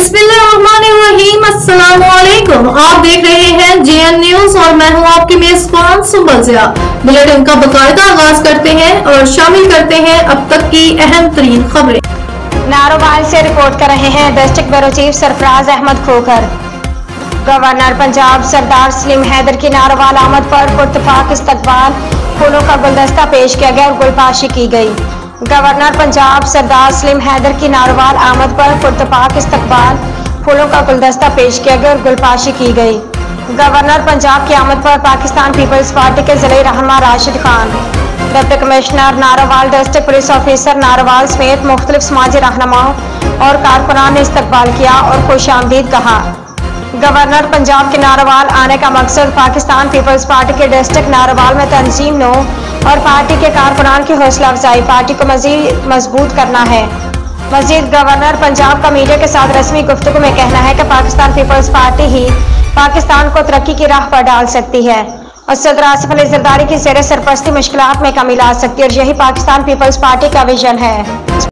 बिस्मिल्लाहिर्रहमानिर्रहीम। अस्सलामुअलैकुम। आप देख रहे हैं जेएन न्यूज और मैं हूं आपकी मेजबान सुबह जिया। बुलेटिन का बाकायदा आगाज करते हैं और शामिल करते हैं अब तक की अहम तरीन खबरें। नारोवाल से रिपोर्ट कर रहे हैं district bureau chief Sarfaraz Ahmed Khokhar. Governor Punjab Sardar Salim Haider की नारोवाल आमद पर पुरतफाक इस्तकबाल, फूलों का गुलदस्ता पेश किया गया और गुलपाशी की गई। गवर्नर पंजाब सरदार सलीम हैदर की नारोवाल आमद पर पुरतफाक इस्तकबाल, फूलों का गुलदस्ता पेश किया गया और गुलपाशी की गई। गवर्नर पंजाब की आमद पर पाकिस्तान पीपल्स पार्टी के ज़िले रहनुमा Rashid Khan, deputy commissioner Narowal, district police officer Narowal समेत मुख्तलिफ समाजी रहनुमाओं और कारकुनान ने इस्तकबाल किया और खुशामदीद कहा। गवर्नर पंजाब के नारोवाल आने का मकसद पाकिस्तान पीपल्स पार्टी के डिस्ट्रिक्ट नारोवाल में तंजीम नो और पार्टी के कारकुनान की हौसला अफजाई, पार्टी को मजीद मजबूत करना है। मजीद गवर्नर पंजाब का मीडिया के साथ रस्मी गुफ्तगू में कहना है कि पाकिस्तान पीपल्स पार्टी ही पाकिस्तान को तरक्की की राह पर डाल सकती है और सदर आसिफ अली जरदारी की ज़ेर सरपरस्ती मुश्किलात में कमी ला सकती है और यही पाकिस्तान पीपल्स पार्टी का विजन है।